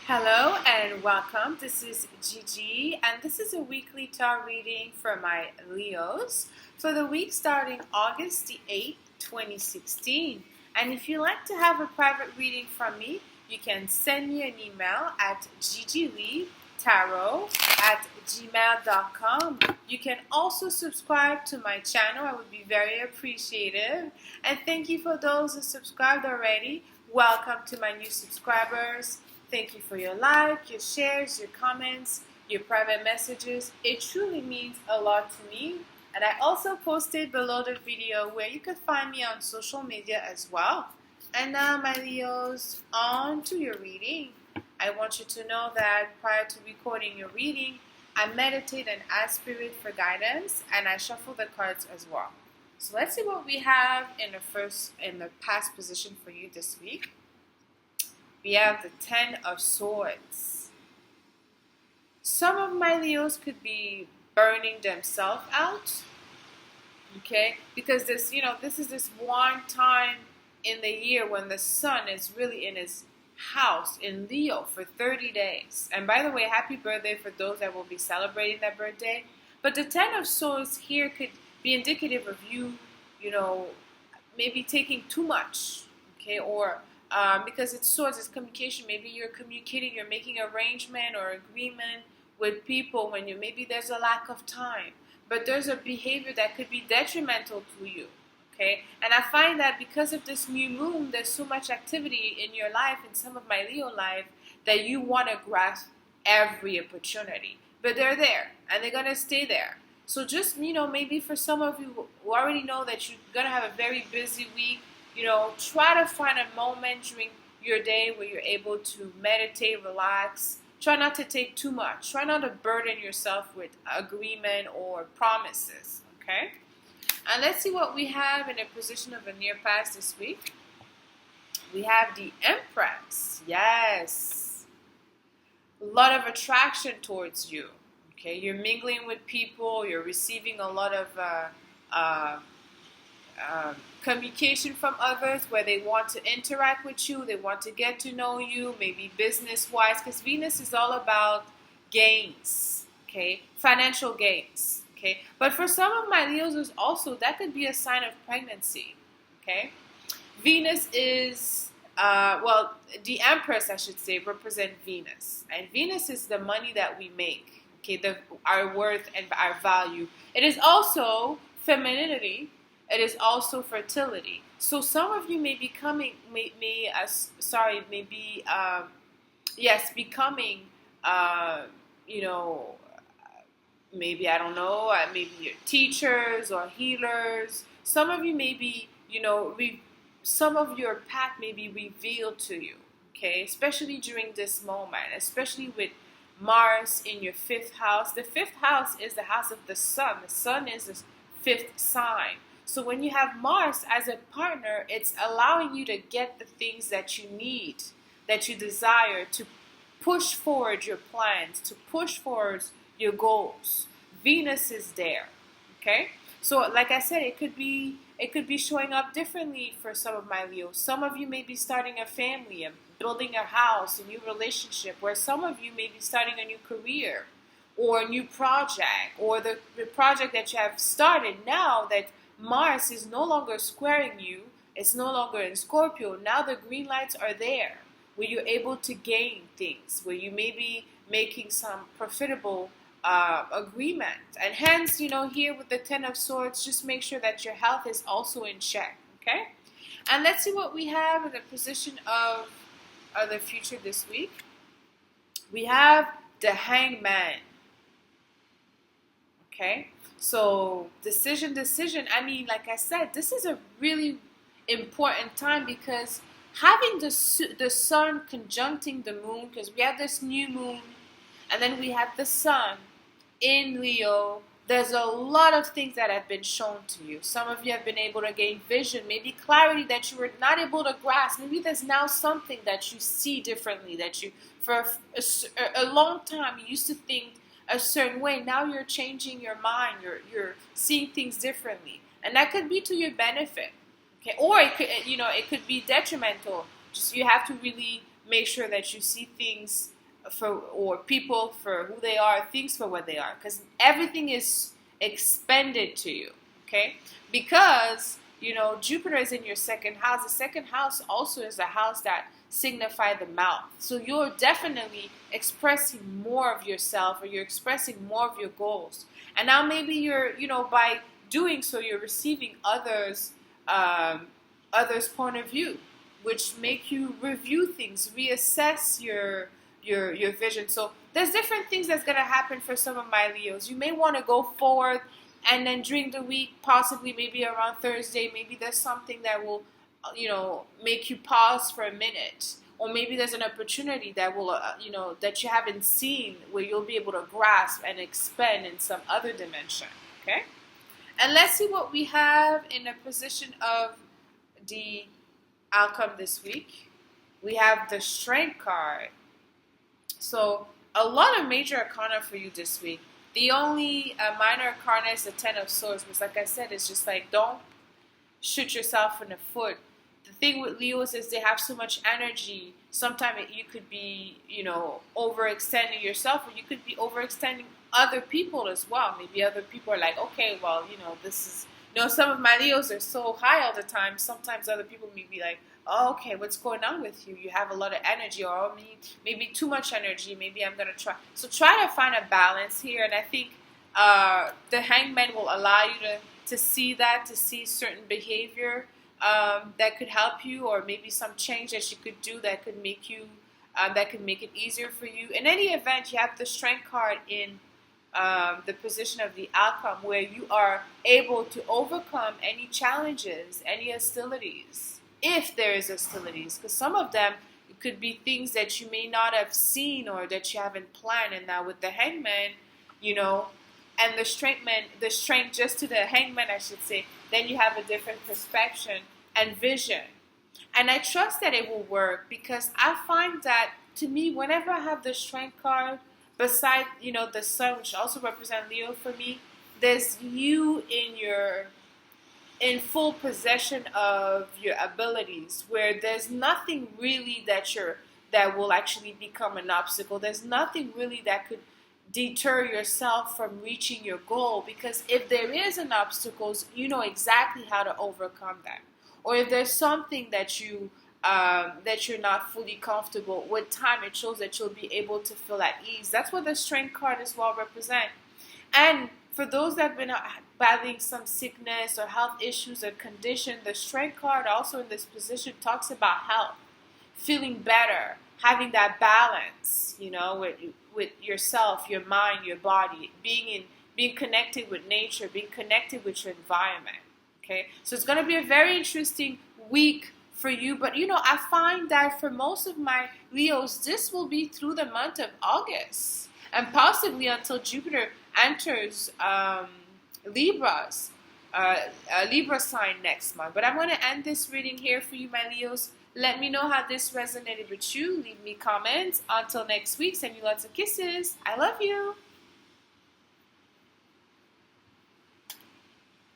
Hello and welcome. This is Gigi, and this is a weekly tarot reading for my Leos for the week starting August the 8th, 2016. And if you'd like to have a private reading from me, you can send me an email at gigileetarot@gmail.com. You can also subscribe to my channel. I would be very appreciative. And thank you for those who subscribed already. Welcome to my new subscribers. Thank you for your like, your shares, your comments, your private messages. It truly means a lot to me. And I also posted below the video where you could find me on social media as well. And now, my Leos, on to your reading. I want you to know that prior to recording your reading, I meditate and ask Spirit for guidance, and I shuffle the cards as well. So let's see what we have in the past position for you this week. We have the Ten of Swords. Some of my Leos could be burning themselves out, okay? Because this is this one time in the year when the sun is really in his house in Leo for 30 days. And by the way, happy birthday for those that will be celebrating that birthday. But the Ten of Swords here could be indicative of you, maybe taking too much, okay? Or because it's swords, it's communication. Maybe you're communicating, you're making arrangement or agreement with people when maybe there's a lack of time. But there's a behavior that could be detrimental to you, okay? And I find that because of this new moon, there's so much activity in your life, in some of my Leo life, that you want to grasp every opportunity. But they're there, and they're going to stay there. So just, maybe for some of you who already know that you're going to have a very busy week, try to find a moment during your day where you're able to meditate, relax. Try not to take too much. Try not to burden yourself with agreement or promises, okay? And let's see what we have in a position of a near past this week. We have the Empress. Yes. A lot of attraction towards you, okay? You're mingling with people. You're receiving a lot of communication from others where they want to interact with you, they want to get to know you, maybe business-wise, because Venus is all about gains, okay, financial gains, okay. But for some of my Leos, that could be a sign of pregnancy, okay. Venus is, the Empress, I should say, represent Venus, and Venus is the money that we make, okay, our worth and our value. It is also femininity. It is also fertility. So some of you may be becoming, maybe, I don't know, maybe you're teachers or healers. Some of you may be, some of your path may be revealed to you, okay? Especially during this moment, especially with Mars in your 5th house. The 5th house is the house of the sun. The sun is the 5th sign. So when you have Mars as a partner, it's allowing you to get the things that you need, that you desire, to push forward your plans, to push forward your goals. Venus is there, okay? So like I said, it could be showing up differently for some of my Leos. Some of you may be starting a family and building a house, a new relationship, where some of you may be starting a new career or a new project, or the project that you have started now that Mars is no longer squaring you, it's no longer in Scorpio. Now the green lights are there, where you're able to gain things, where you may be making some profitable agreement. And hence, here with the Ten of Swords, just make sure that your health is also in check, okay? And let's see what we have in the position of the future this week. We have the Hangman, okay? So decision. I mean, like I said, this is a really important time because having the sun conjuncting the moon, because we have this new moon, and then we have the sun in Leo. There's a lot of things that have been shown to you. Some of you have been able to gain vision, maybe clarity that you were not able to grasp. Maybe there's now something that you see differently, that you, for a long time, you used to think a certain way. Now you're changing your mind. You're seeing things differently, and that could be to your benefit, okay? Or it could be detrimental. Just you have to really make sure that you see things or people for who they are, things for what they are, because everything is expended to you, okay? Because, you know, Jupiter is in your second house. The second house also is the house that signify the mouth. So you're definitely expressing more of yourself, or you're expressing more of your goals. And now maybe you're, you know, by doing so, you're receiving others' point of view, which make you review things, reassess your vision. So there's different things that's going to happen for some of my Leos. You may want to go forward, and then during the week, possibly maybe around Thursday, maybe there's something that will, you know, make you pause for a minute. Or maybe there's an opportunity that will, you know, that you haven't seen, where you'll be able to grasp and expand in some other dimension. Okay? And let's see what we have in the position of the outcome this week. We have the Strength card. So a lot of major arcana for you this week. The only minor arcana is the Ten of Swords, which, like I said, is just like, don't shoot yourself in the foot. The thing with Leos is they have so much energy. Sometimes you could be, you know, overextending yourself, or you could be overextending other people as well. Maybe other people are like, okay, well, you know, this is, you know, some of my Leos are so high all the time. Sometimes other people may be like, oh, okay, what's going on with you? You have a lot of energy, or maybe too much energy. Maybe I'm going to try. So try to find a balance here. And I think the Hangman will allow you to see that, to see certain behavior that could help you, or maybe some change that you could do that could make you, that could make it easier for you. In any event, you have the Strength card in the position of the outcome, where you are able to overcome any challenges, any hostilities, if there is hostilities, because some of them, it could be things that you may not have seen or that you haven't planned. And now with the Hangman, you know, and the strength just to the Hangman, I should say, then you have a different perspective and vision. And I trust that it will work, because I find that, to me, whenever I have the Strength card, beside, you know, the Sun, which also represents Leo for me, there's you in full possession of your abilities, where there's nothing really that will actually become an obstacle. There's nothing really that could deter yourself from reaching your goal, because if there is an obstacle, you know exactly how to overcome that. Or if there's something that you're not fully comfortable with, time it shows that you'll be able to feel at ease. That's what the Strength card as well represents. And for those that have been battling some sickness or health issues or condition, the Strength card also in this position talks about health, feeling better, having that balance, you know, with yourself, your mind, your body, being connected with nature, being connected with your environment. Okay, so it's going to be a very interesting week for you. But, you know, I find that for most of my Leos, this will be through the month of August, and possibly until Jupiter enters Libra sign next month. But I'm going to end this reading here for you, my Leos. Let me know how this resonated with you. Leave me comments. Until next week, send you lots of kisses. I love you.